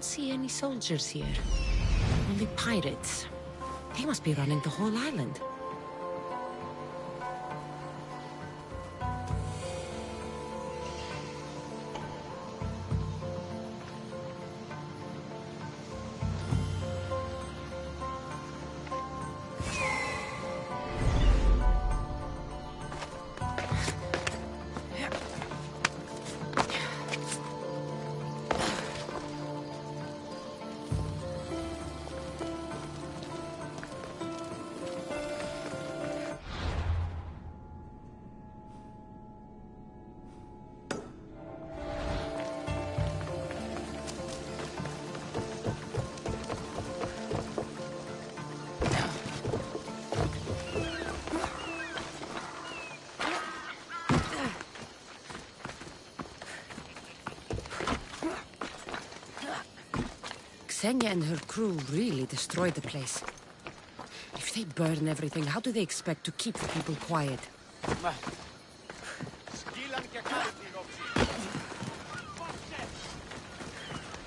don't see any soldiers here. Only pirates. They must be running the whole island. Kassandra and her crew really destroyed the place. If they burn everything, how do they expect to keep the people quiet?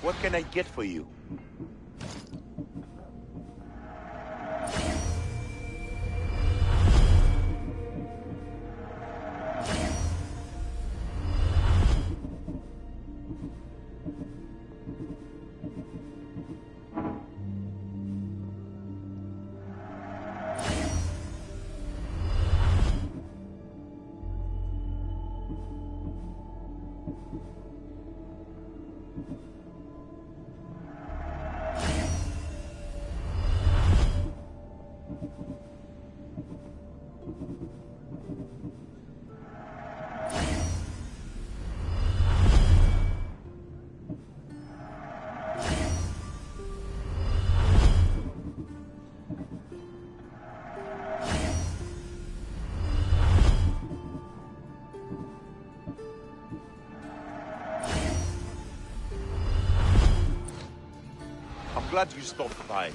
What can I get for you? Glad you stopped by.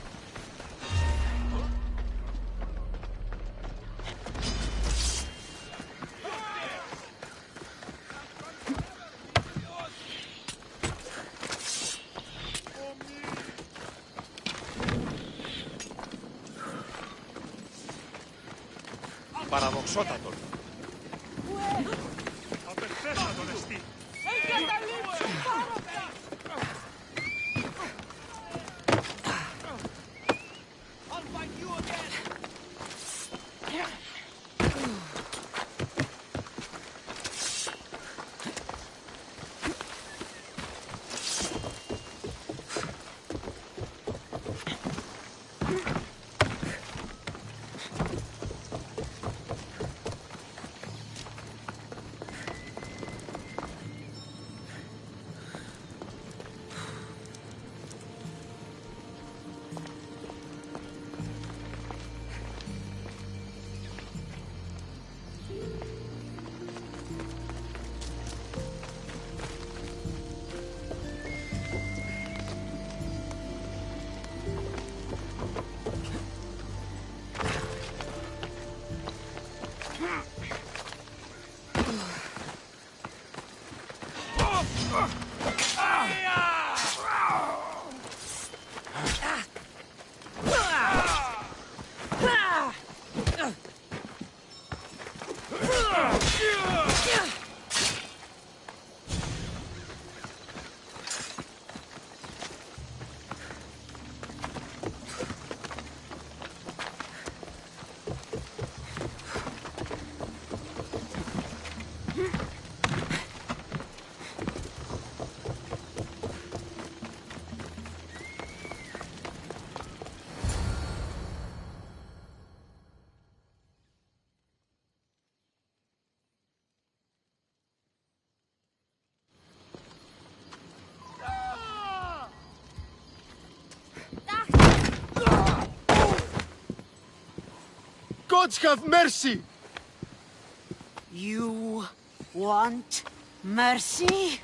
Παραδοξότατον. Απεχθέστατον εστί. Gods have mercy! You want mercy?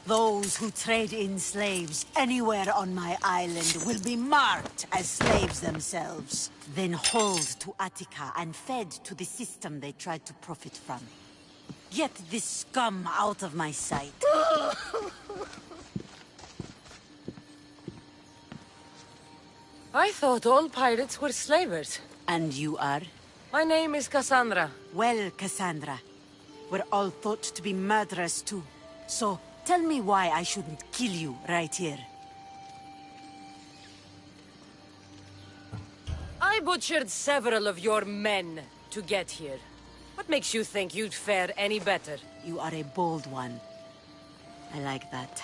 Those who trade in slaves anywhere on my island will be marked as slaves themselves, then hauled to Attica and fed to the system they tried to profit from. Get this scum out of my sight. I thought all pirates were slavers. And you are? My name is Kassandra. Well, Kassandra, we're all thought to be murderers too. So, tell me why I shouldn't kill you right here. I butchered several of your men to get here. What makes you think you'd fare any better? You are a bold one. I like that.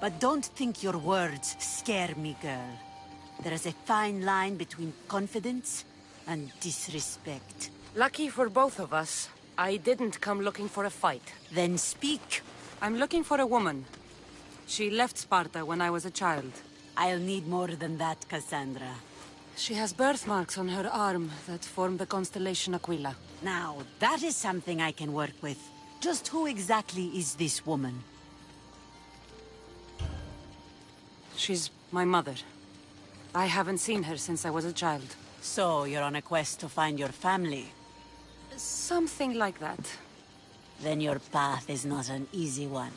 But don't think your words scare me, girl. There is a fine line between confidence and disrespect. Lucky for both of us, I didn't come looking for a fight. Then speak. I'm looking for a woman. She left Sparta when I was a child. I'll need more than that, Kassandra. She has birthmarks on her arm that form the constellation Aquila. Now, that is something I can work with. Just who exactly is this woman? She's my mother. I haven't seen her since I was a child. So, you're on a quest to find your family? Something like that. Then your path is not an easy one.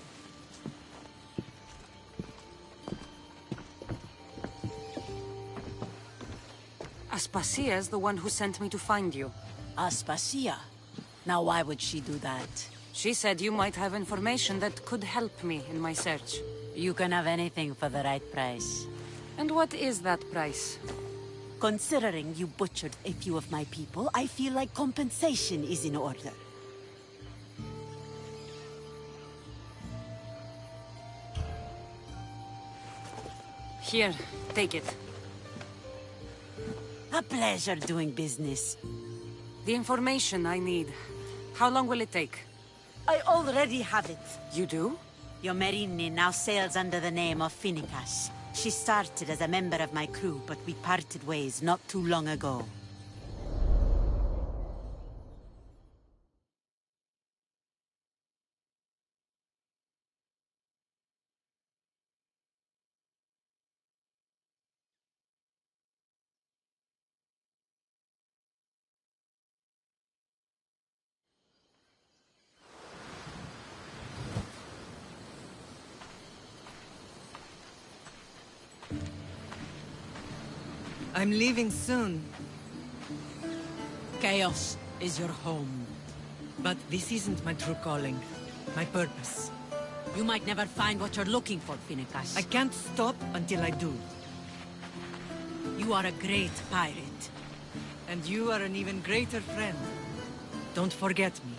Aspasia's the one who sent me to find you. Aspasia? Now why would she do that? She said you might have information that could help me in my search. You can have anything for the right price. And what is that price? Considering you butchered a few of my people, I feel like compensation is in order. Here, take it. A pleasure doing business. The information I need. How long will it take? I already have it. You do? Your Merini now sails under the name of Finicas. She started as a member of my crew, but we parted ways not too long ago. I'm leaving soon, Chaos is your home. but this isn't my true calling. My purpose. You might never find what you're looking for, Finicas. I can't stop until I do. You are a great pirate. And you are an even greater friend. Don't forget me.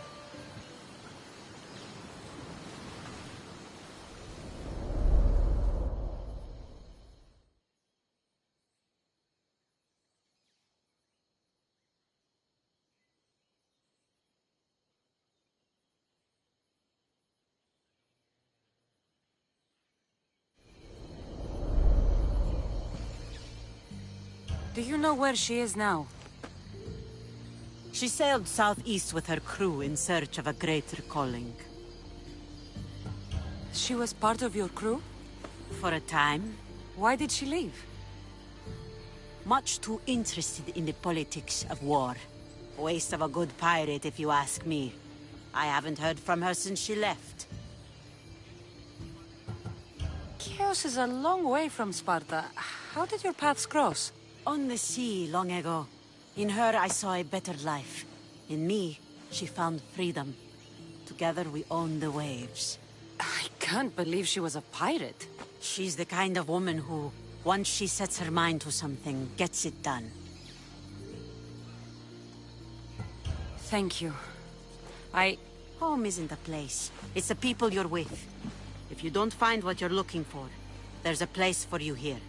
Do you know where she is now? She sailed southeast with her crew in search of a greater calling. She was part of your crew? For a time, Why did she leave? much too interested in the politics of war. Waste of a good pirate, if you ask me. I haven't heard from her since she left. Chaos is a long way from Sparta. How did your paths cross? On the sea, long ago. In her, I saw a better life. In me, she found freedom. Together, we own the waves. I can't believe she was a pirate. She's the kind of woman who, once she sets her mind to something, gets it done. Thank you. Home isn't a place. It's the people you're with. If you don't find what you're looking for, there's a place for you here.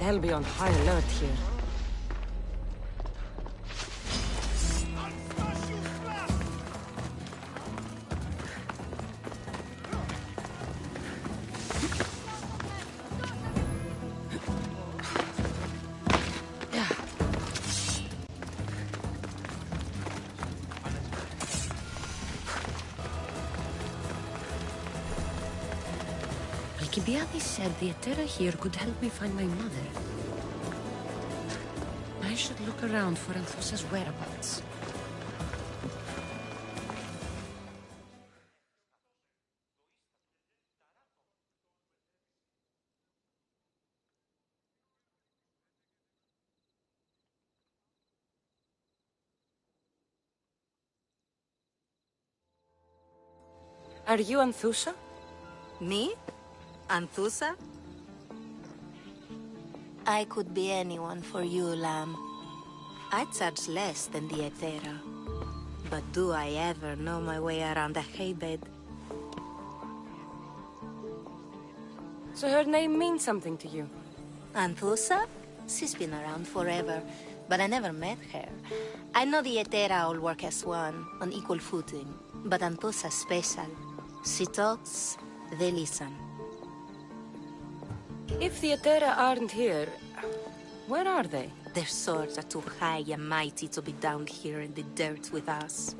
hell be on high alert here. Alcibiades said the Etera here could help me find my mother. I should look around for Anthusa's whereabouts. Are you Anthusa? Me? Anthusa? I could be anyone for you, Lamb. I charge less than the Etera. But do I ever know my way around a haybed? So her name means something to you? Anthusa? She's been around forever, but I never met her. I know the Etera all work as one, on equal footing. But Anthusa's special. She talks, they listen. If the Etera aren't here, where are they? Their swords are too high and mighty to be down here in the dirt with us.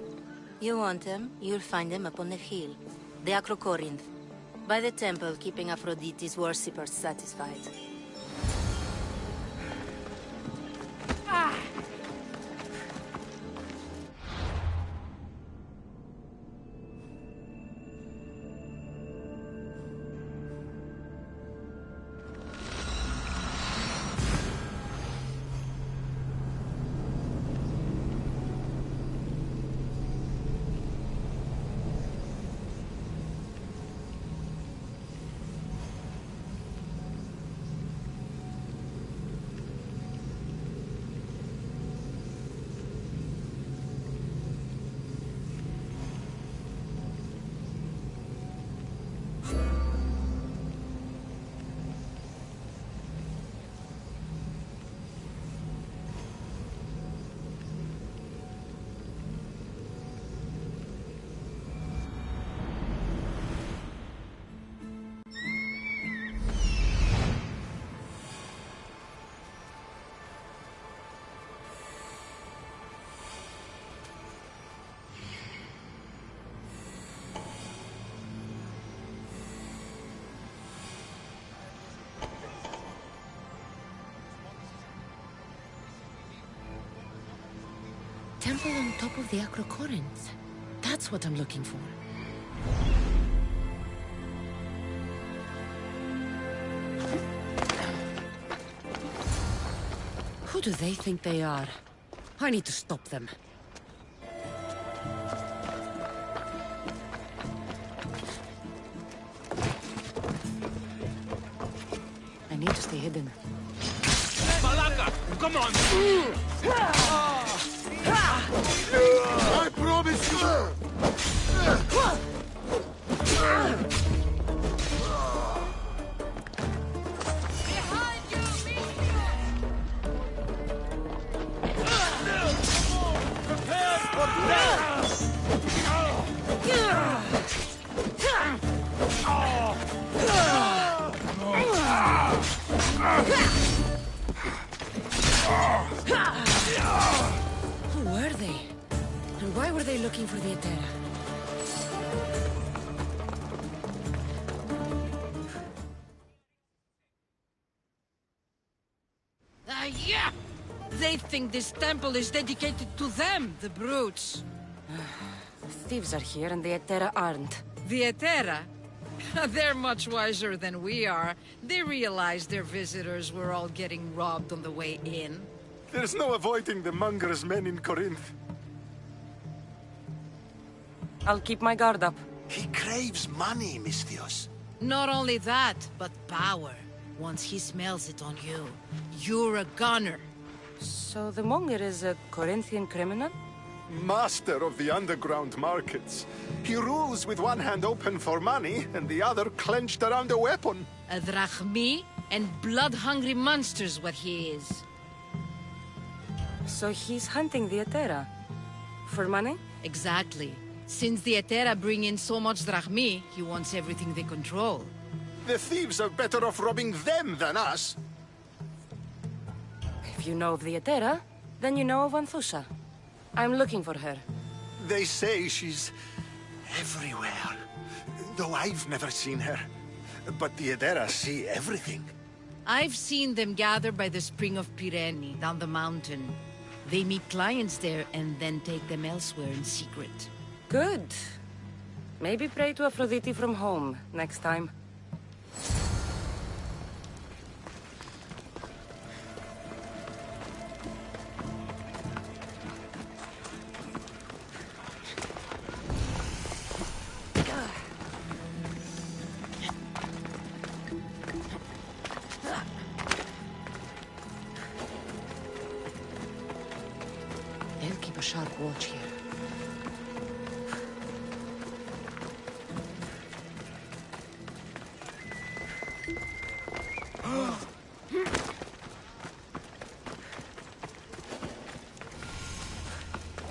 You want them, you'll find them up on the hill. The Acrocorinth. By the temple, keeping Aphrodite's worshippers satisfied. Temple on top of the Acrocorinth. That's what I'm looking for. Who do they think they are? I need to stop them. I need to stay hidden. Malaka, come on! I promise you! Who were they? And why were they looking for the Etera? Yeah! They think this temple is dedicated to them, the brutes. The thieves are here and the Etera aren't. The Etera? They're much wiser than we are. They realized their visitors were all getting robbed on the way in. There's no avoiding the monger's men in Corinth. I'll keep my guard up. He craves money, Misthios. Not only that, but power. Once he smells it on you, you're a gunner. So the monger is a Corinthian criminal? Master of the underground markets. He rules with one hand open for money and the other clenched around a weapon. A drachmi? And blood-hungry monster's what he is. So he's hunting the Etera? For money? Exactly. Since the Etera bring in so much drachmi, he wants everything they control. The thieves are better off robbing them than us. If you know of the Etera, then you know of Anthusa. I'm looking for her. They say she's everywhere. Though I've never seen her. But the Edera see everything. I've seen them gather by the Spring of Pireni, down the mountain. They meet clients there and then take them elsewhere in secret. Good. Maybe pray to Aphrodite from home next time. They'll keep a sharp watch here.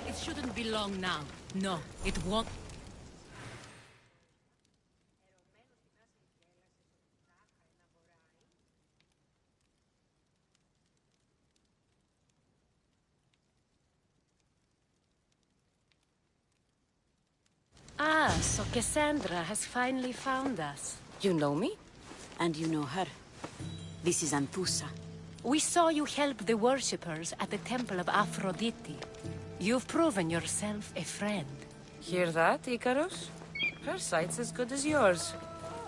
It shouldn't be long now. No, it won't. Ah, so Kassandra has finally found us. You know me? And you know her. This is Anthusa. We saw you help the worshippers at the Temple of Aphrodite. You've proven yourself a friend. Hear that, Icarus? Her sight's as good as yours.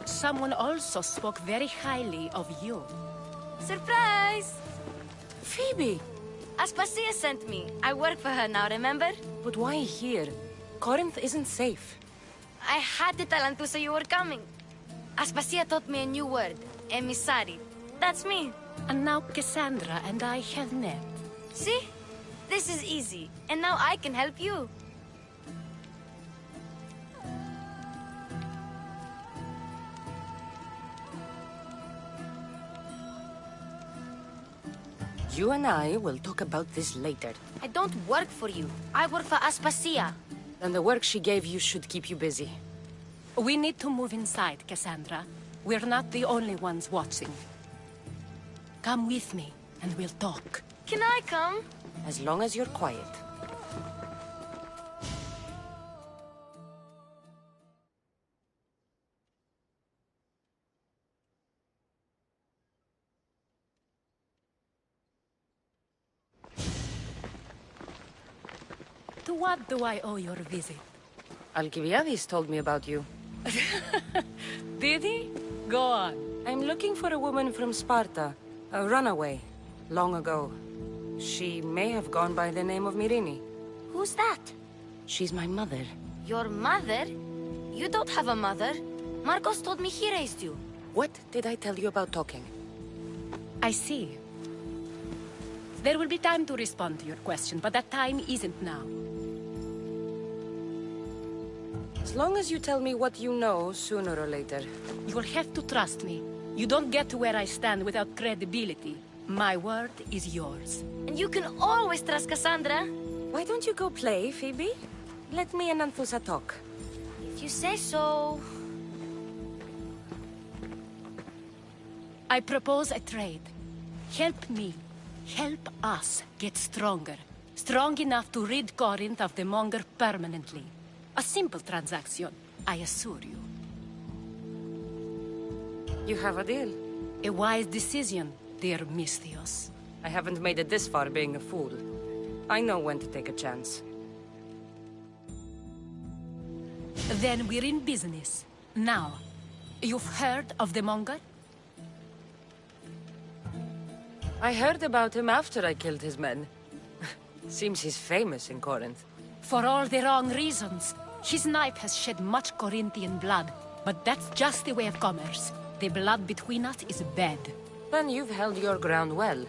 Someone also spoke very highly of you. Surprise! Phoebe! Aspasia sent me. I work for her now, remember? But why here? Corinth isn't safe. I had to tell Anthusa you were coming. Aspasia taught me a new word. Emissary. That's me. And now Kassandra and I have met. See? This is easy. And now I can help you. You and I will talk about this later. I don't work for you. I work for Aspasia. Then the work she gave you should keep you busy. We need to move inside, Kassandra. We're not the only ones watching. Come with me, and we'll talk. Can I come? As long as you're quiet. To what do I owe your visit? Alcibiades told me about you. Did he? Go on. I'm looking for a woman from Sparta. A runaway. Long ago. She may have gone by the name of Myrine. Who's that? She's my mother. Your mother? You don't have a mother. Marcos told me he raised you. What did I tell you about talking? I see. There will be time to respond to your question, but that time isn't now. As long as you tell me what you know, sooner or later. You will have to trust me. You don't get to where I stand without credibility. My word is yours. And you can always trust Kassandra. Why don't you go play, Phoebe? Let me and Anthusa talk. If you say so. I propose a trade. Help me. Help us get stronger. Strong enough to rid Corinth of the Monger permanently. A simple transaction, I assure you. You have a deal. A wise decision, dear Misthios. I haven't made it this far being a fool. I know when to take a chance. Then we're in business. Now, you've heard of the Monger? I heard about him after I killed his men. Seems he's famous in Corinth. For all the wrong reasons. His knife has shed much Corinthian blood, but that's just the way of commerce. The blood between us is bad. Then you've held your ground well.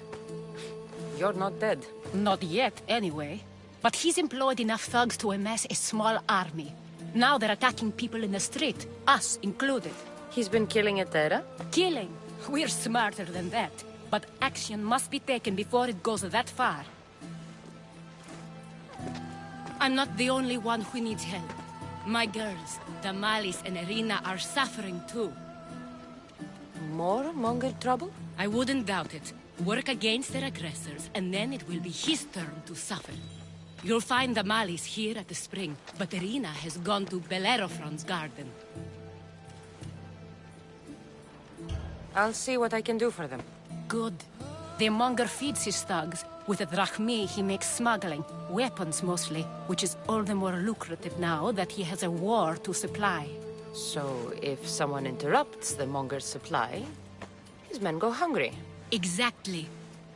You're not dead. Not yet, anyway. But he's employed enough thugs to amass a small army. Now they're attacking people in the street, us included. He's been killing Etera? Killing. We're smarter than that, but action must be taken before it goes that far. I'm not the only one who needs help. My girls, Damalis and Irina, are suffering too. More Monger trouble? I wouldn't doubt it. Work against their aggressors, and then it will be his turn to suffer. You'll find Damalis here at the spring, but Irina has gone to Bellerophon's garden. I'll see what I can do for them. Good. The Monger feeds his thugs. With the drachmi, he makes smuggling. Weapons, mostly, which is all the more lucrative now that he has a war to supply. So, if someone interrupts the Monger's supply, his men go hungry. Exactly.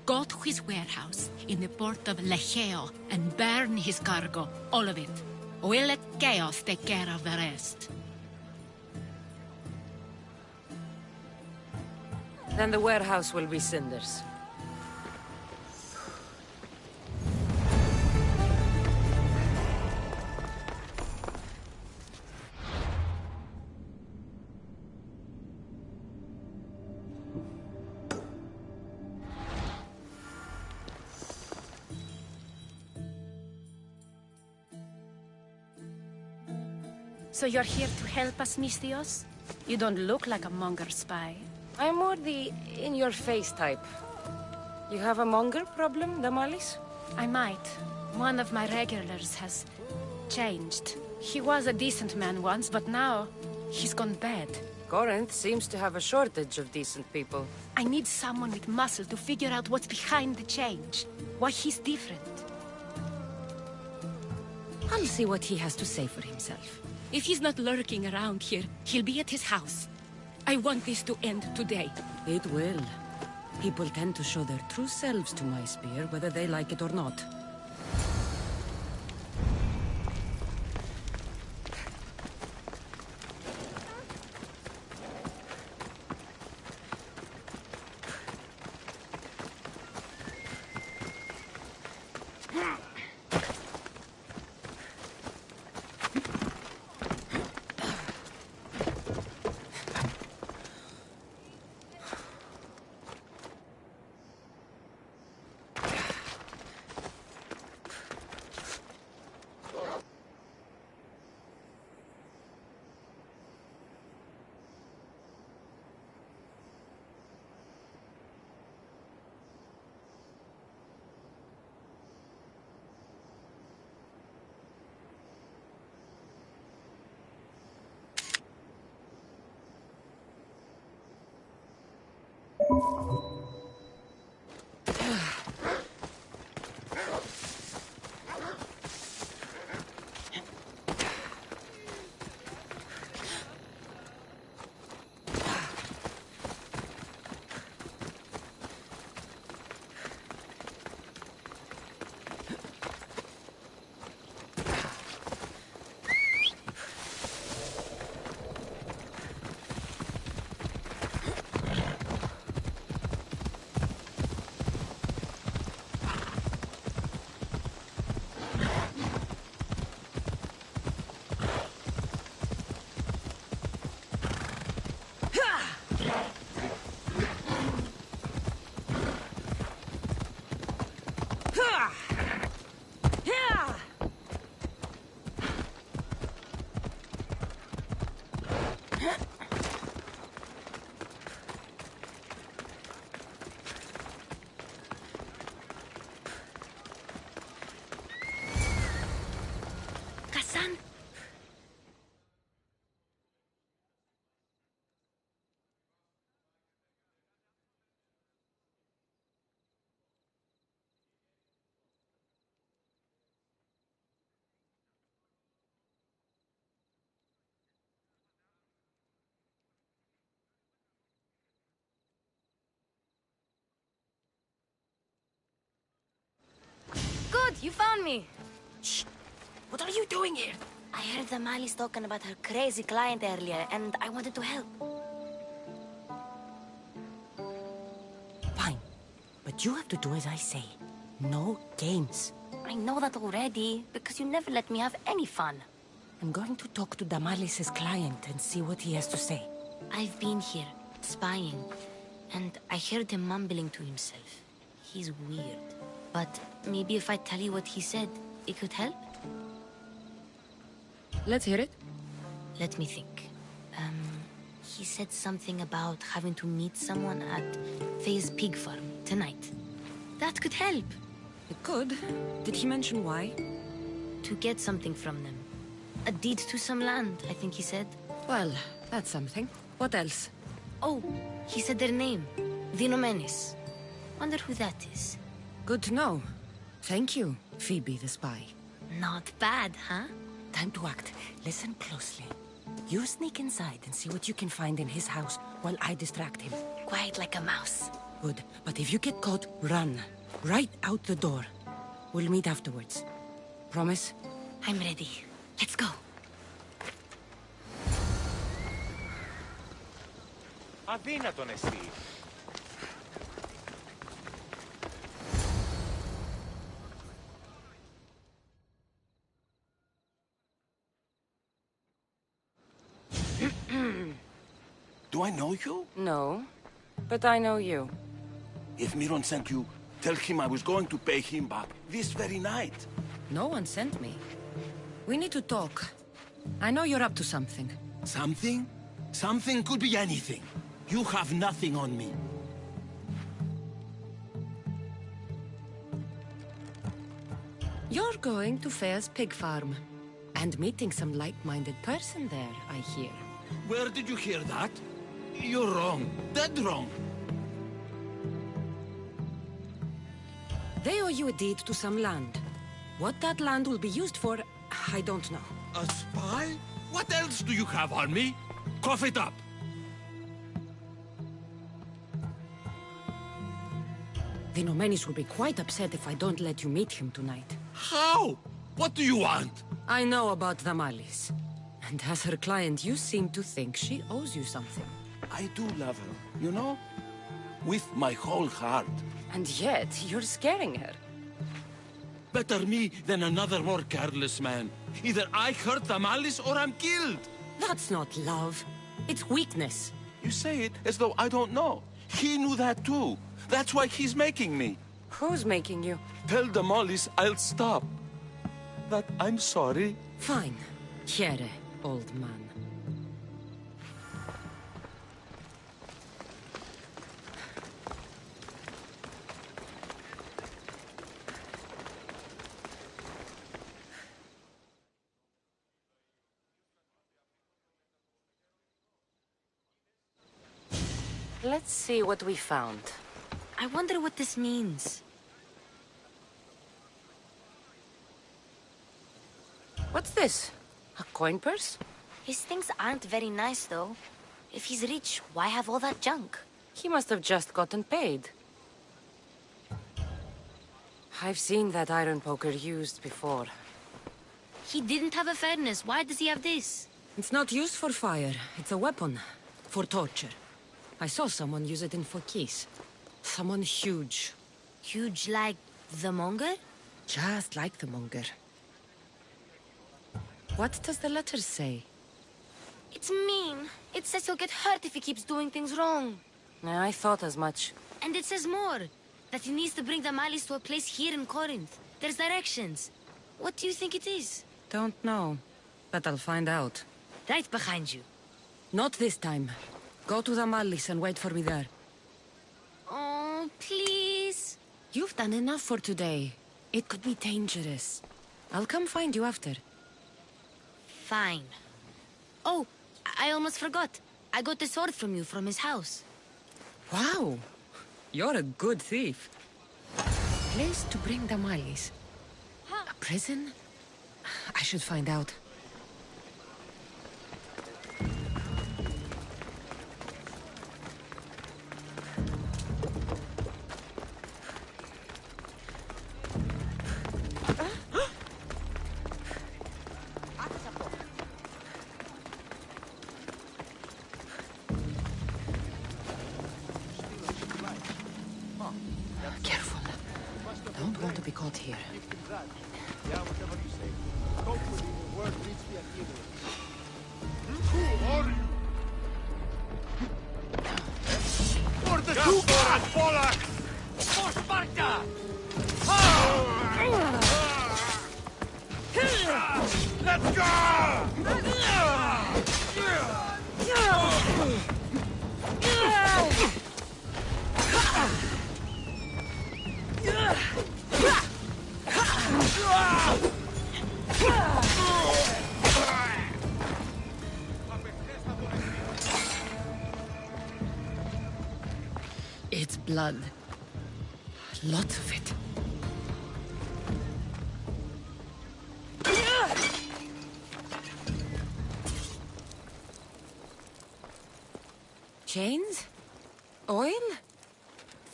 Go to his warehouse in the port of Lecheo and burn his cargo, all of it. We'll let chaos take care of the rest. Then the warehouse will be cinders. So you're here to help us, Misthios? You don't look like a Monger spy. I'm more the in-your-face type. You have a Monger problem, Damalis? I might. One of my regulars has changed. He was a decent man once, but now he's gone bad. Corinth seems to have a shortage of decent people. I need someone with muscle to figure out what's behind the change. Why he's different. I'll see what he has to say for himself. If he's not lurking around here, he'll be at his house. I want this to end today. It will. People tend to show their true selves to my spear, whether they like it or not. Good, you found me. Shh! What are you doing here? I heard Damalis talking about her crazy client earlier, and I wanted to help. Fine. But you have to do as I say. No games. I know that already, because you never let me have any fun. I'm going to talk to Damalis' client and see what he has to say. I've been here, spying. And I heard him mumbling to himself. He's weird. But maybe if I tell you what he said, it could help? Let's hear it. Let me think. He said something about having to meet someone at Faye's pig farm tonight. That could help. It could. Did he mention why? To get something from them. A deed to some land, I think he said. Well, that's something. What else? Oh, he said their name. Vinomenes. Wonder who that is. Good to know. Thank you, Phoebe the spy. Not bad, huh? Time to act. Listen closely. You sneak inside and see what you can find in his house while I distract him. Quiet like a mouse. Good. But if you get caught, run. Right out the door. We'll meet afterwards. Promise? I'm ready. Let's go. Αδύνατον εστί. Do I know you? No, but I know you. If Miron sent you, tell him I was going to pay him back this very night. No one sent me. We need to talk. I know you're up to something. Something? Something could be anything. You have nothing on me. You're going to Faye's pig farm. And meeting some like-minded person there, I hear. Where did you hear that? You're wrong. Dead wrong. They owe you a deed to some land. What that land will be used for, I don't know. A spy? What else do you have on me? Cough it up. Vinomenes will be quite upset if I don't let you meet him tonight. How? What do you want? I know about the Malis. And as her client, you seem to think she owes you something. I do love her, you know? With my whole heart. And yet, you're scaring her. Better me than another more careless man. Either I hurt the Malice or I'm killed. That's not love. It's weakness. You say it as though I don't know. He knew that too. That's why he's making me. Who's making you? Tell the Mollies I'll stop. That I'm sorry. Fine. Here, old man. Let's see what we found. I wonder what this means. What's this? A coin purse? His things aren't very nice, though. If he's rich, why have all that junk? He must have just gotten paid. I've seen that iron poker used before. He didn't have a furnace. Why does he have this? It's not used for fire. It's a weapon. For torture. I saw someone use it in Fokis. Someone huge. Huge like the monger? Just like the monger. What does the letter say? It's mean. It says he'll get hurt if he keeps doing things wrong. Yeah, I thought as much. And it says more. That he needs to bring the Malice to a place here in Corinth. There's directions. What do you think it is? Don't know. But I'll find out. Right behind you. Not this time. Go to the Malice and wait for me there. Oh, please. You've done enough for today. It could be dangerous. I'll come find you after. Fine. Oh, I almost forgot. I got the sword from you from his house. Wow. You're a good thief. Place to bring the Malice. A prison? I should find out. Careful. Don't want to be caught here. Who are you? For the Let's go! It's blood. Lots of it. Chains? Oil?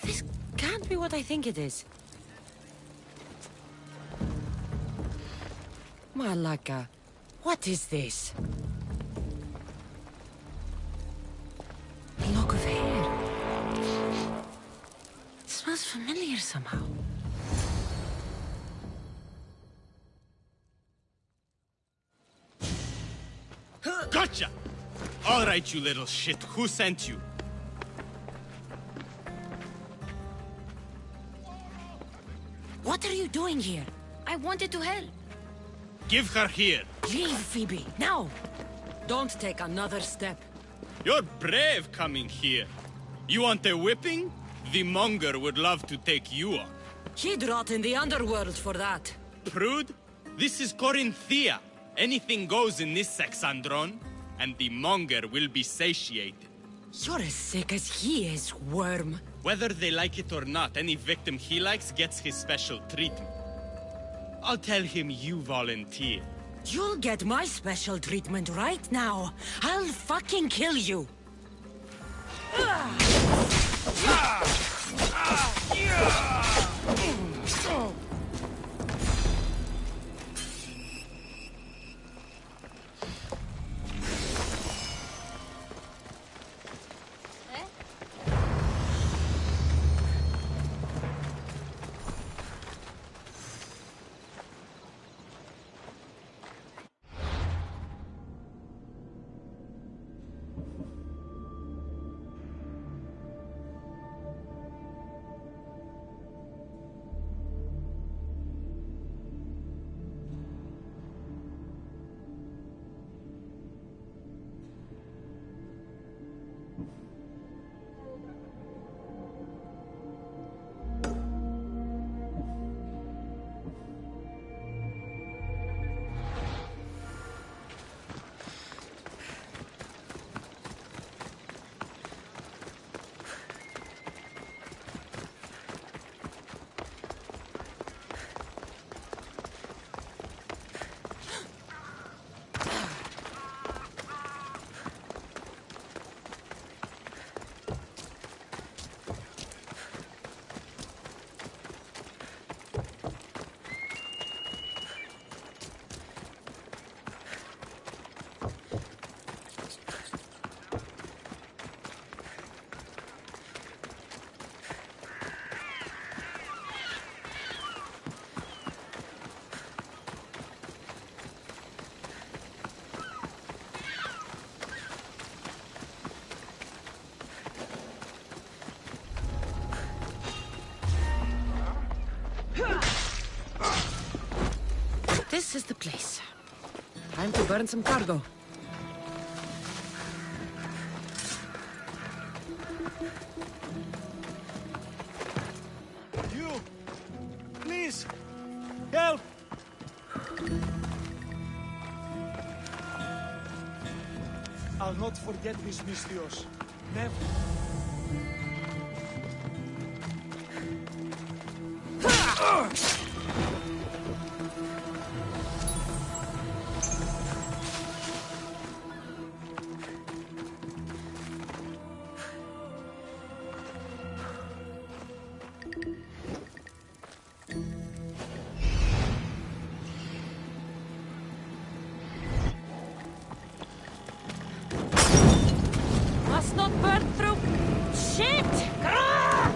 This can't be what I think it is. Malaka, what is this? A lock of hair. It smells familiar somehow. Gotcha! All right, you little shit. Who sent you? What are you doing here? I wanted to help. Give her here. Leave, Phoebe, now! Don't take another step. You're brave coming here. You want a whipping? The monger would love to take you on. He'd rot in the underworld for that. Prude, this is Corinthia. Anything goes in this Kassandron, and the monger will be satiated. You're as sick as he is, worm. Whether they like it or not, any victim he likes gets his special treatment. I'll tell him you volunteer. You'll get my special treatment right now. I'll fucking kill you. This is the place. Time to burn some cargo. You! Please! Help! I'll not forget this, Mystios. Never. Must not burn through. Shit! Grrrr!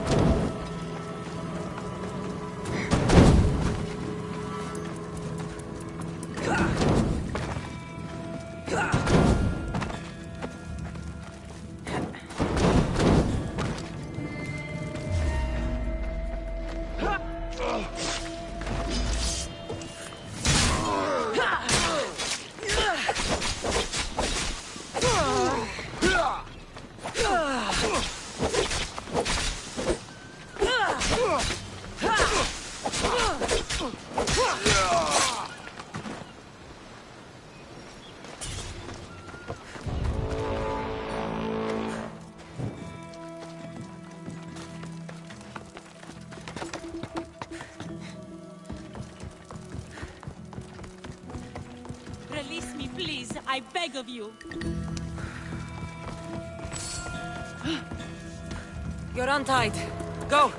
I beg of you. You're untied. Go!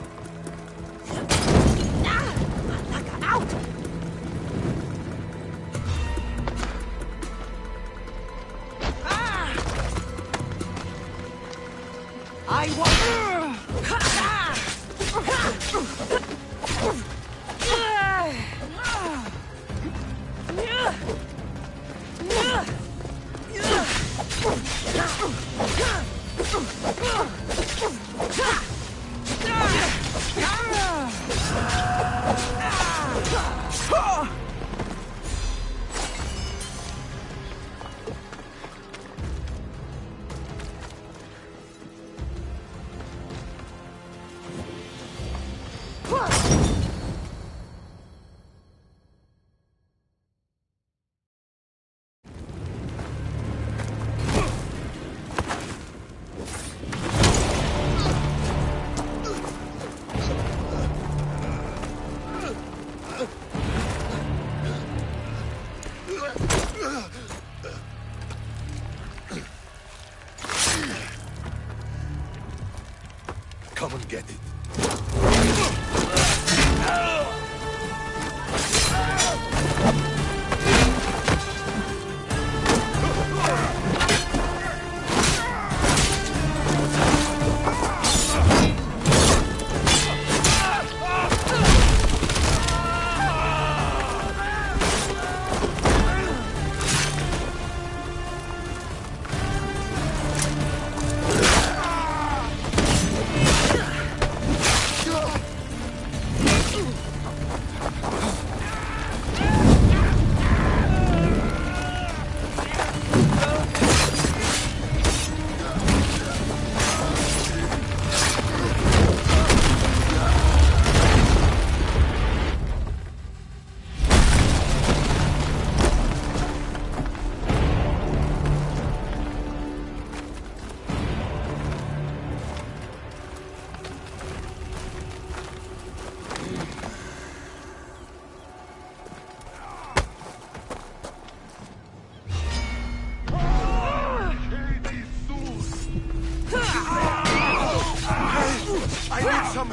Out! I want... Come and get it. I need some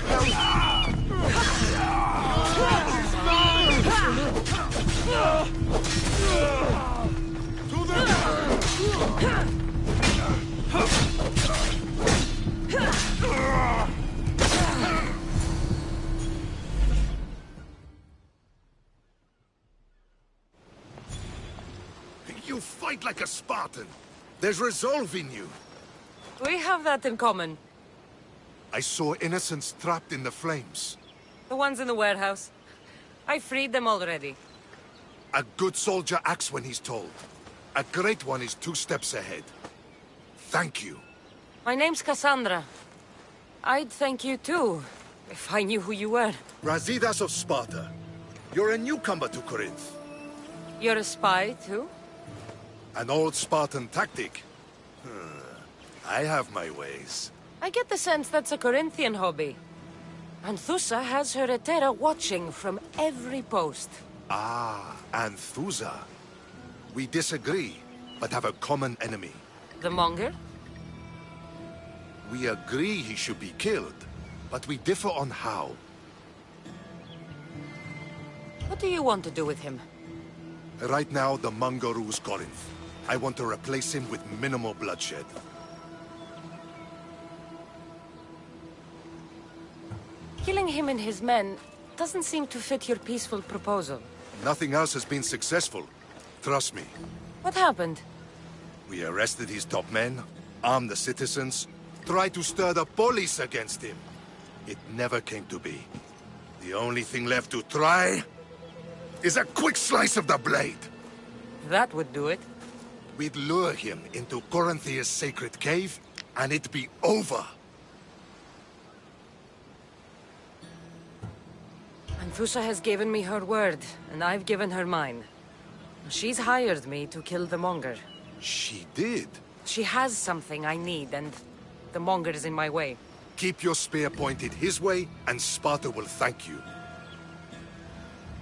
You fight like a Spartan. There's resolve in you. We have that in common. I saw innocents trapped in the flames. The ones in the warehouse. I freed them already. A good soldier acts when he's told. A great one is 2 steps ahead. Thank you. My name's Kassandra. I'd thank you too, if I knew who you were. Razidas of Sparta. You're a newcomer to Corinth. You're a spy too? An old Spartan tactic. I have my ways. I get the sense that's a Corinthian hobby. Anthusa has her Etera watching from every post. Ah, Anthusa. We disagree, but have a common enemy. The Monger? We agree he should be killed, but we differ on how. What do you want to do with him? Right now, the Monger rules Corinth. I want to replace him with minimal bloodshed. Killing him and his men doesn't seem to fit your peaceful proposal. Nothing else has been successful. Trust me. What happened? We arrested his top men, armed the citizens, tried to stir the police against him. It never came to be. The only thing left to try is a quick slice of the blade. That would do it. We'd lure him into Corinthia's sacred cave, and it'd be over. Anthusa has given me her word, and I've given her mine. She's hired me to kill the Monger. She did? She has something I need, and the Monger is in my way. Keep your spear pointed his way, and Sparta will thank you.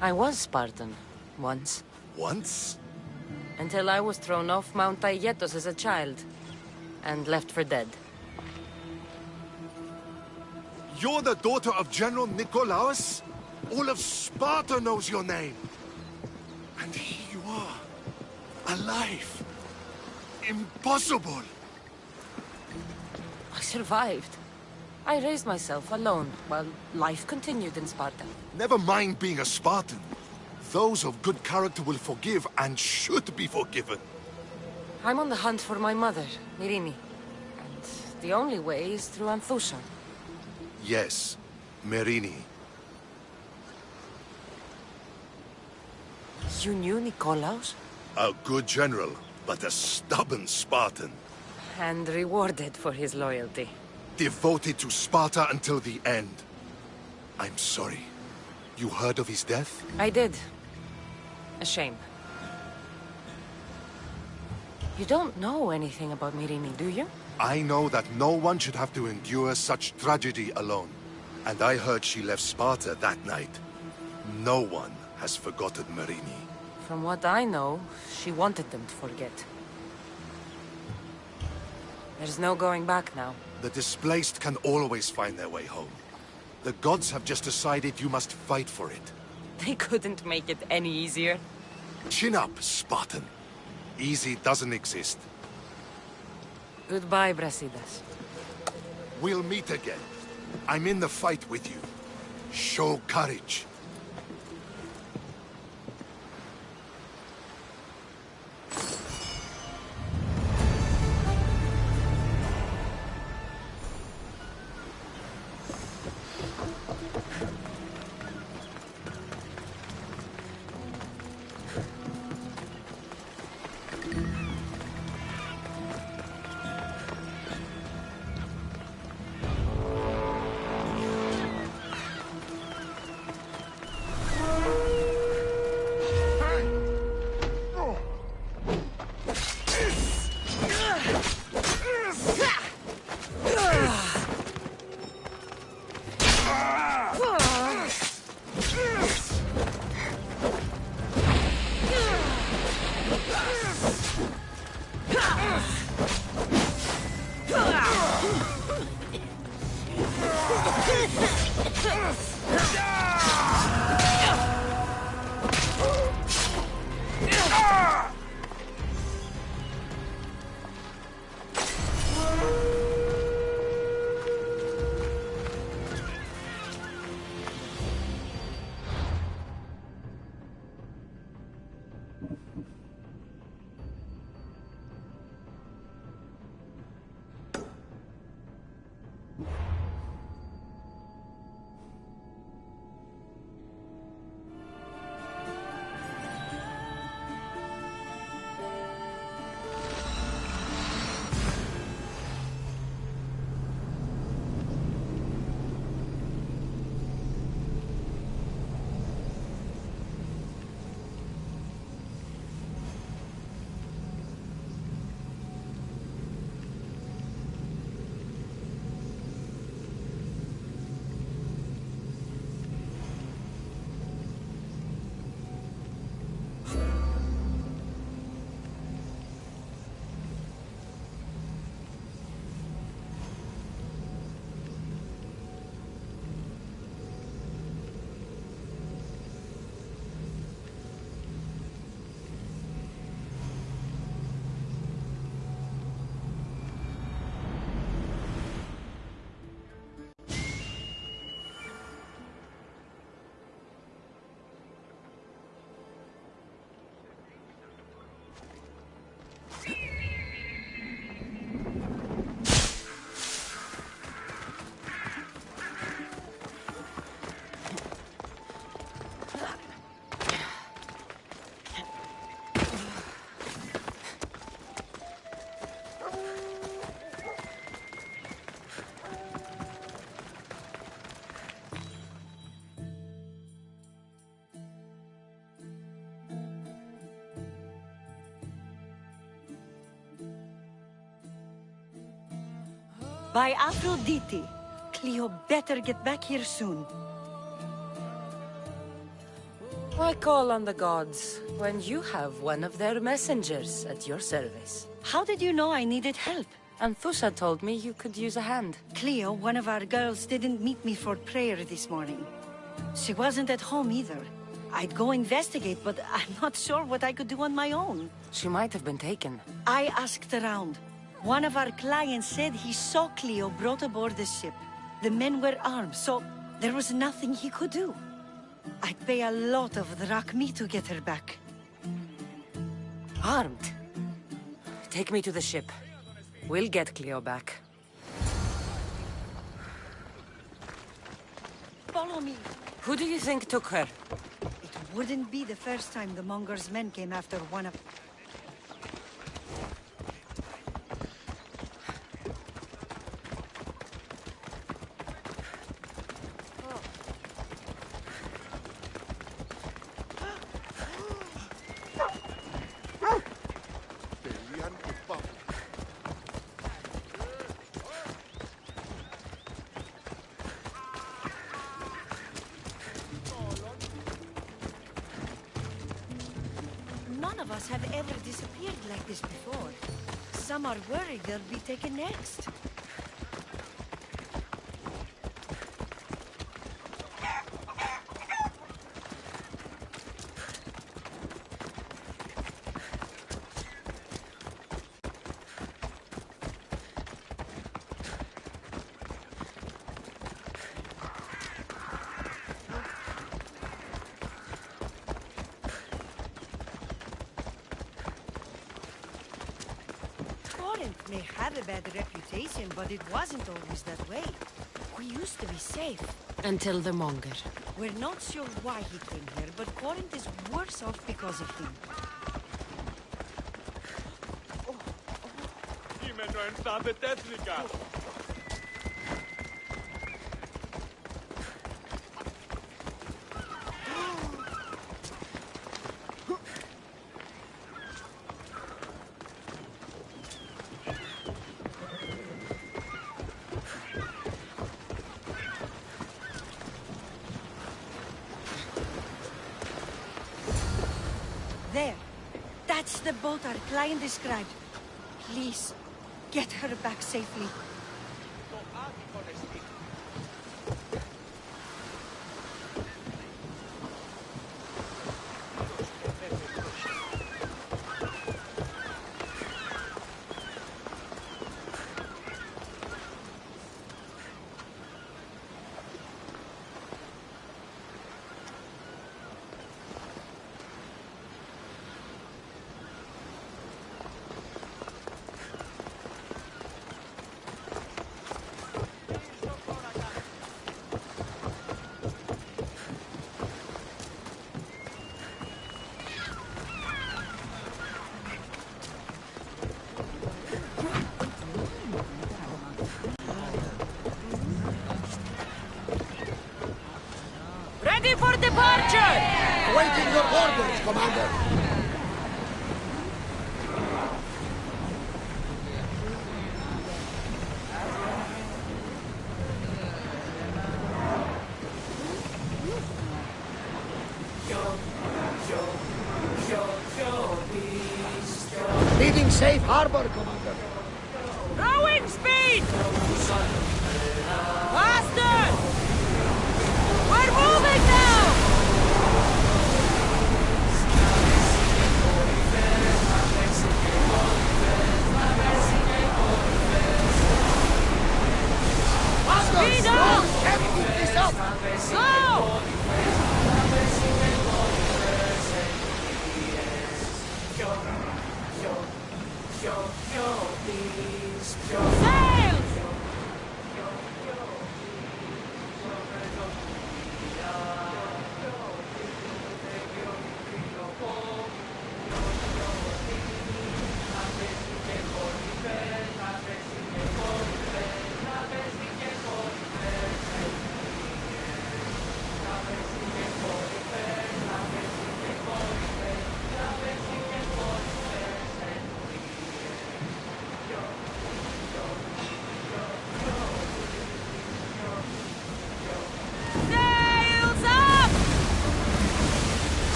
I was Spartan, once. Once? until I was thrown off Mount Aietos as a child, and left for dead. You're the daughter of General Nikolaos? All of Sparta knows your name. And here you are, alive. Impossible! I survived. I raised myself alone, while life continued in Sparta. Never mind being a Spartan. Those of good character will forgive and should be forgiven. I'm on the hunt for my mother, Myrini. And the only way is through Anthusa. Yes, Myrini. You knew Nikolaos? A good general, but a stubborn Spartan. And rewarded for his loyalty. Devoted to Sparta until the end. I'm sorry. You heard of his death? I did. A shame. You don't know anything about Myrini, do you? I know that no one should have to endure such tragedy alone. And I heard she left Sparta that night. No one has forgotten Myrini. From what I know, she wanted them to forget. There's no going back now. The displaced can always find their way home. The gods have just decided you must fight for it. They couldn't make it any easier. Chin up, Spartan. Easy doesn't exist. Goodbye, Brasidas. We'll meet again. I'm in the fight with you. Show courage. By Aphrodite, Cleo better get back here soon. Why call on the gods when you have one of their messengers at your service? How did you know I needed help? Anthusa told me you could use a hand. Cleo, one of our girls, didn't meet me for prayer this morning. She wasn't at home either. I'd go investigate, but I'm not sure what I could do on my own. She might have been taken. I asked around. One of our clients said he saw Cleo brought aboard the ship. The men were armed, so there was nothing he could do. I'd pay a lot of drachmi to get her back. Armed? Take me to the ship. We'll get Cleo back. Follow me. Who do you think took her? It wouldn't be the first time the Monger's men came after one of... None of us have ever disappeared like this before. Some are worried they'll be taken next. Corinth may have a bad reputation, but it wasn't always that way. We used to be safe. Until the Monger. We're not sure why he came here, but Corinth is worse off because of him. There. That's the boat our client described. Please, get her back safely. Ready for departure! Awaiting your orders, Commander! Leaving safe harbor, Commander. Rowing speed! Faster! We're moving now! Speed up! Keep this up! Go! Sail!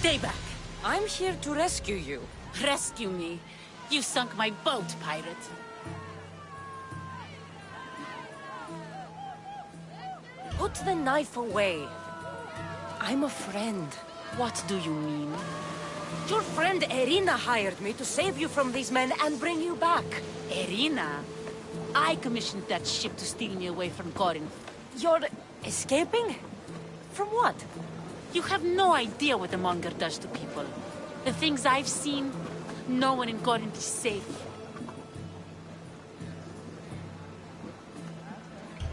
Stay back. I'm here to rescue you. Rescue me. You sunk my boat, pirate. Put the knife away. I'm a friend. What do you mean? Your friend Irina hired me to save you from these men and bring you back. Irina? I commissioned that ship to steal me away from Corinth. You're escaping? From what? You have no idea what the Monger does to people. The things I've seen, no one in Corinth is safe.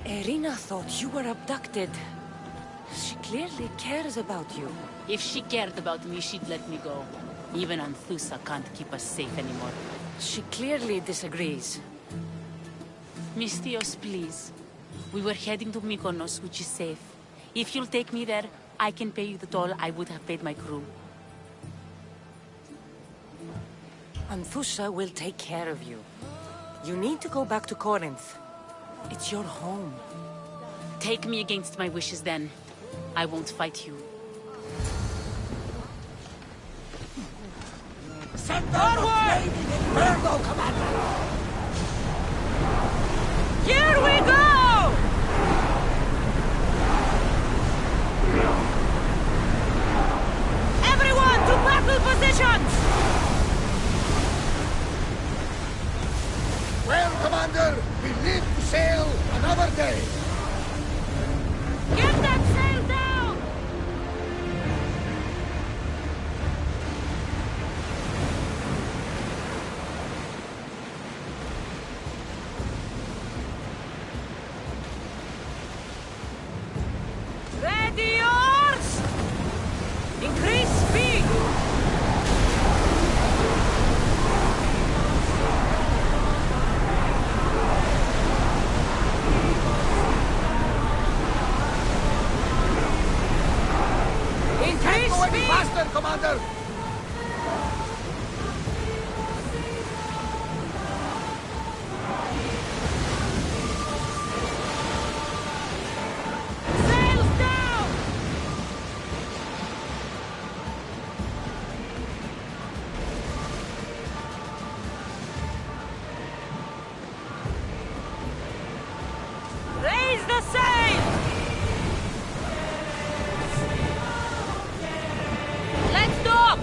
Irina thought you were abducted. She clearly cares about you. If she cared about me, she'd let me go. Even Anthusa can't keep us safe anymore. She clearly disagrees. Misthios, please. We were heading to Mykonos, which is safe. If you'll take me there, I can pay you the toll I would have paid my crew. Anthusa will take care of you. You need to go back to Corinth. It's your home. Take me against my wishes then. I won't fight you. Forward! Virgo, Commander! Here we go! Everyone to battle positions! Well, Commander, we live to sail another day. Get that sail down! Ready yours! Increase speed! Increase Go any speed! faster, Commander! Sails down! Raise the sail! Let's dock!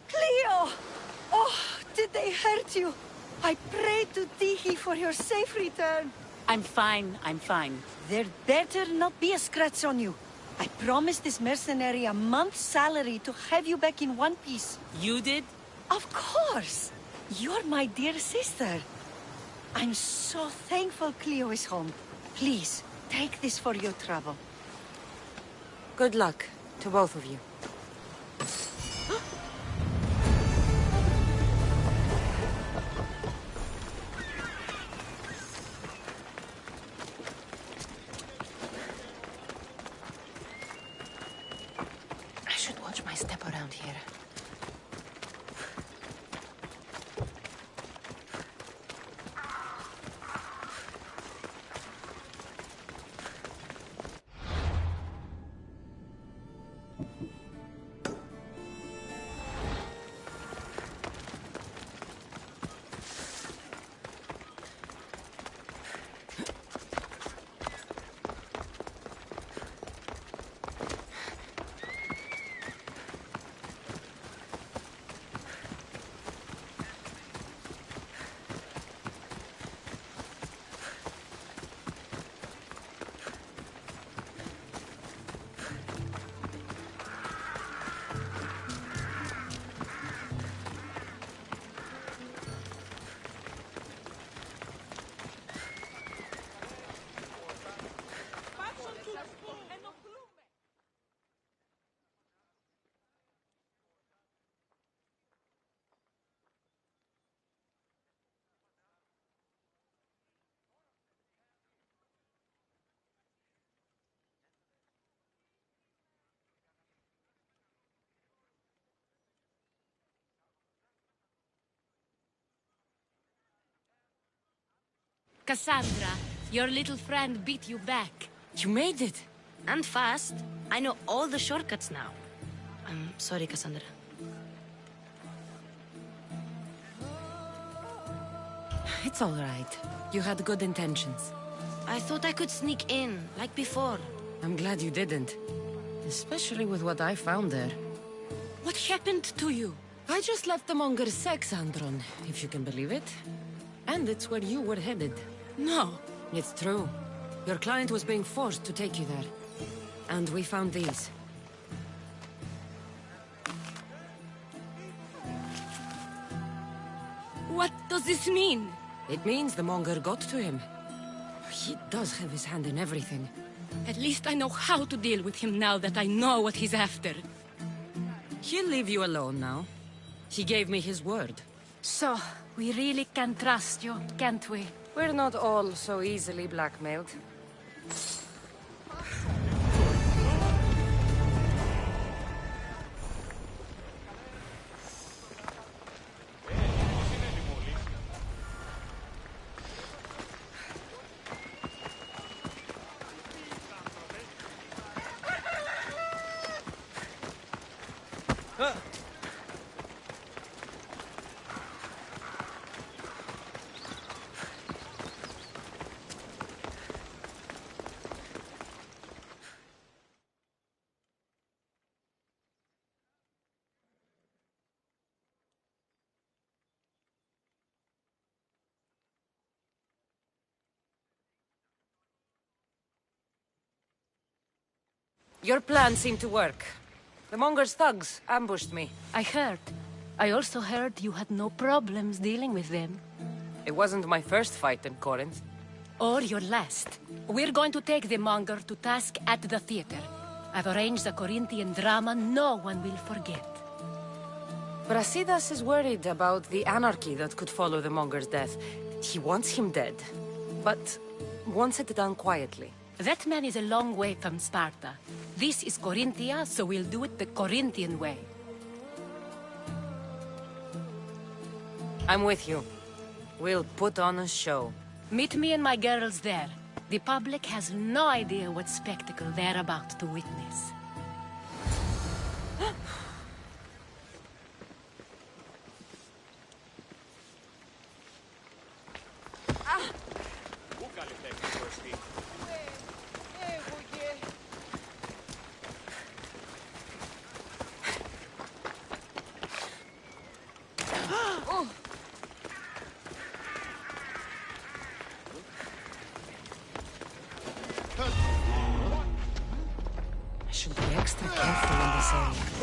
Cleo! Oh, did they hurt you? I prayed to Tihi for your safe return. I'm fine, I'm fine. There better not be a scratch on you. I promised this mercenary a month's salary to have you back in one piece. You did? Of course! You're my dear sister. I'm so thankful Cleo is home. Please, take this for your trouble. Good luck to both of you. I should watch my step around here. Kassandra, your little friend beat you back. You made it. And fast. I know all the shortcuts now. I'm sorry, Kassandra. It's all right. You had good intentions. I thought I could sneak in, like before. I'm glad you didn't. Especially with what I found there. What happened to you? I just left the monger's Kassandra, if you can believe it. And it's where you were headed. No. It's true. Your client was being forced to take you there. And we found these. What does this mean? It means the monger got to him. He does have his hand in everything. At least I know how to deal with him now that I know what he's after. He'll leave you alone now. He gave me his word. So, we really can trust you, can't we? We're not all so easily blackmailed. Your plan seemed to work. The monger's thugs ambushed me. I heard. I also heard you had no problems dealing with them. It wasn't my first fight in Corinth. Or your last. We're going to take the monger to task at the theater. I've arranged a Corinthian drama no one will forget. Brasidas is worried about the anarchy that could follow the monger's death. He wants him dead, but wants it done quietly. That man is a long way from Sparta. This is Corinthia, so we'll do it the Corinthian way. I'm with you. We'll put on a show. Meet me and my girls there. The public has no idea what spectacle they're about to witness. I should be extra careful in this area.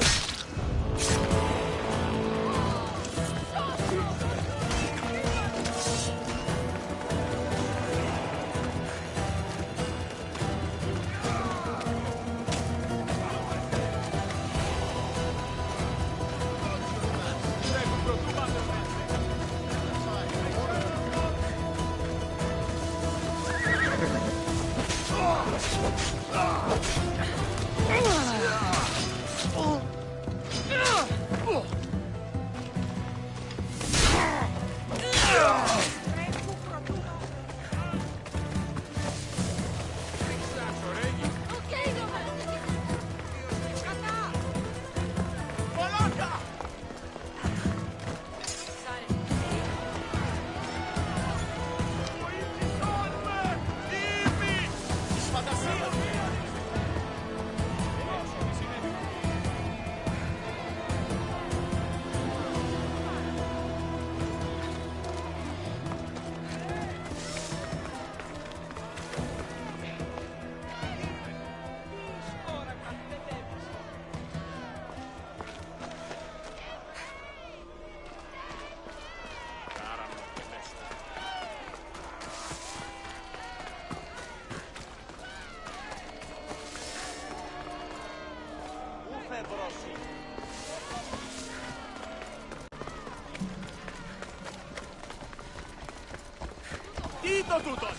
Dito τούτος!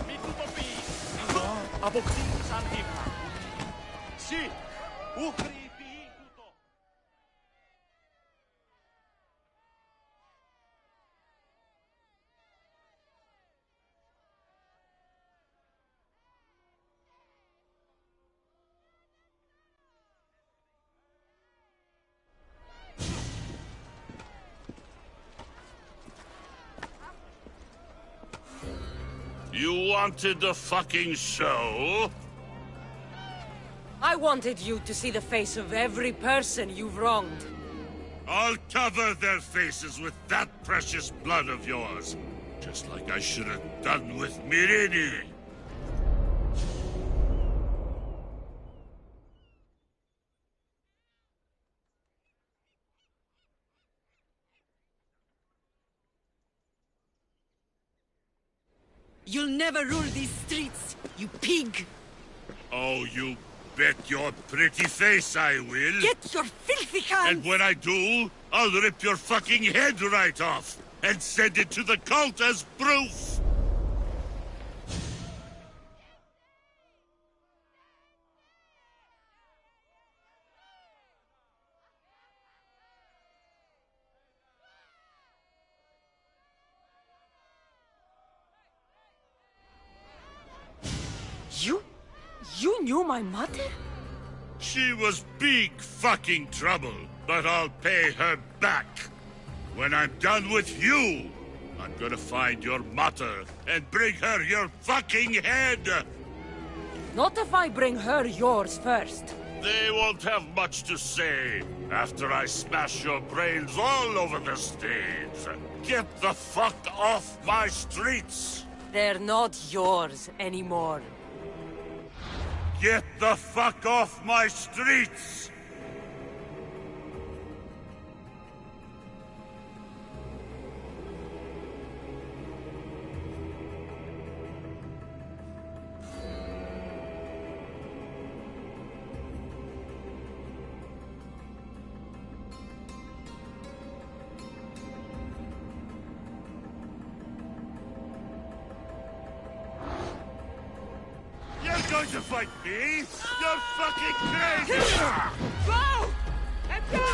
Μη του το πεις! Αποκτήσαν δίπλα! Συ! Ου κρυφή τούτο! wanted a fucking show? I wanted you to see the face of every person you've wronged. I'll cover their faces with that precious blood of yours. Just like I should have done with Myrini. You'll never rule these streets, you pig! Oh, you bet your pretty face I will. Get your filthy hands! And when I do, I'll rip your fucking head right off and send it to the cult as proof! You knew my mother? She was big fucking trouble, but I'll pay her back. When I'm done with you, I'm gonna find your mother and bring her your fucking head! Not if I bring her yours first. They won't have much to say after I smash your brains all over the stage. Get the fuck off my streets! They're not yours anymore. Get the fuck off my streets! You're going to fight me? You're fucking crazy! Go! And go!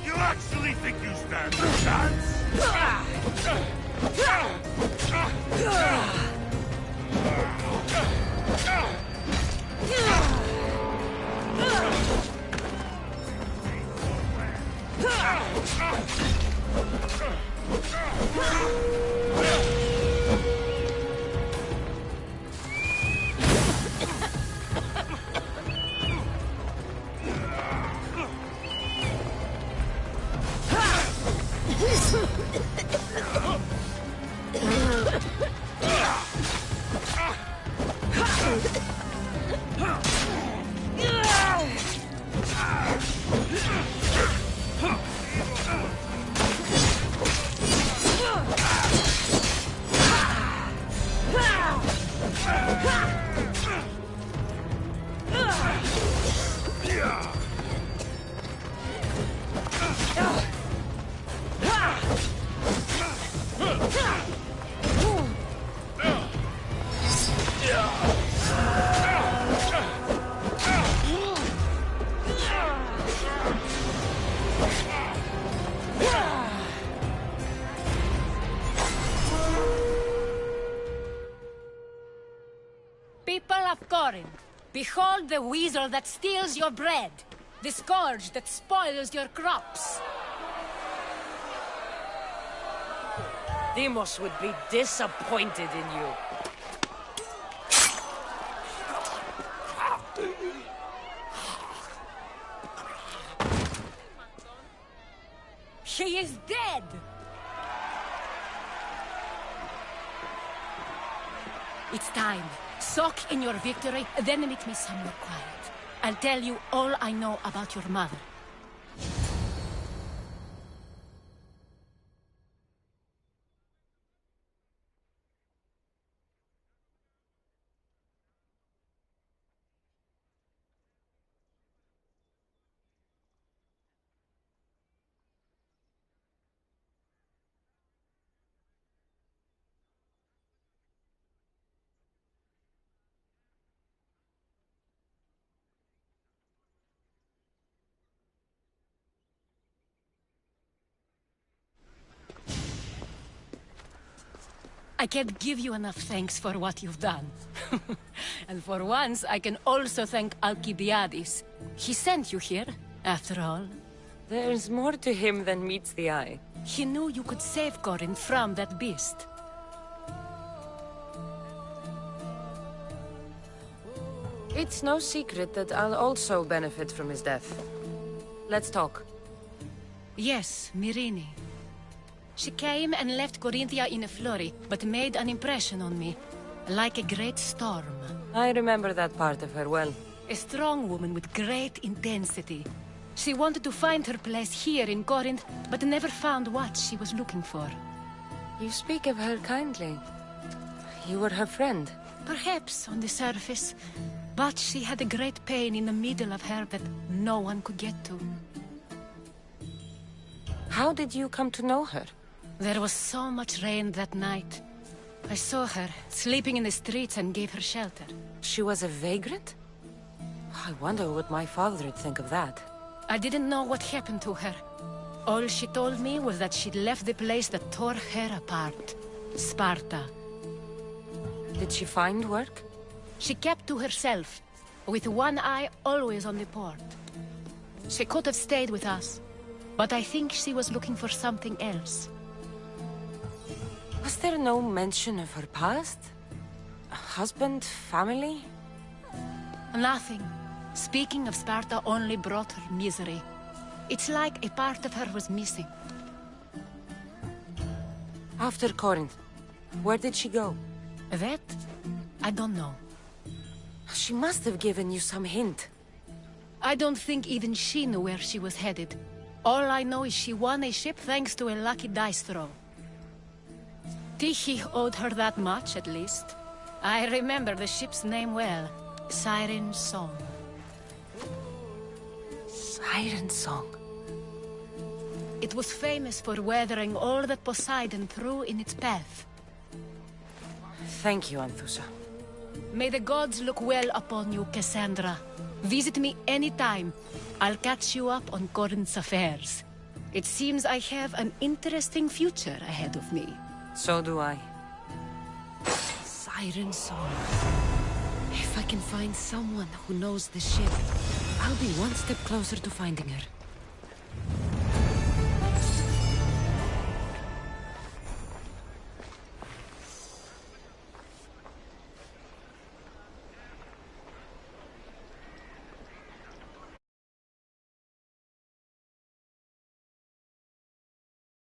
You actually think you stand a chance? People of Corinth, behold the weasel that steals your bread, the scourge that spoils your crops. Demos would be disappointed in you. She is dead! It's time. Soak in your victory, then meet me somewhere quiet. I'll tell you all I know about your mother. I can't give you enough thanks for what you've done. And for once, I can also thank Alcibiades. He sent you here, after all. There's more to him than meets the eye. He knew you could save Corinth from that beast. It's no secret that I'll also benefit from his death. Let's talk. Yes, Myrine. She came and left Corinthia in a flurry, but made an impression on me. Like a great storm. I remember that part of her well. A strong woman with great intensity. She wanted to find her place here in Corinth, but never found what she was looking for. You speak of her kindly. You were her friend. Perhaps on the surface, but she had a great pain in the middle of her that no one could get to. How did you come to know her? There was so much rain that night. I saw her, sleeping in the streets, and gave her shelter. She was a vagrant? I wonder what my father would think of that. I didn't know what happened to her. All she told me was that she'd left the place that tore her apart. Sparta. Did she find work? She kept to herself, with one eye always on the port. She could have stayed with us, but I think she was looking for something else. Was there no mention of her past? A husband, family? Nothing. Speaking of Sparta only brought her misery. It's like a part of her was missing. After Corinth, where did she go? That? I don't know. She must have given you some hint. I don't think even she knew where she was headed. All I know is she won a ship thanks to a lucky dice throw. Tyche owed her that much, at least. I remember the ship's name well. Siren Song. Siren Song. It was famous for weathering all that Poseidon threw in its path. Thank you, Anthusa. May the gods look well upon you, Kassandra. Visit me anytime. I'll catch you up on Corinth's affairs. It seems I have an interesting future ahead of me. So do I. Siren Song. If I can find someone who knows the ship, I'll be one step closer to finding her.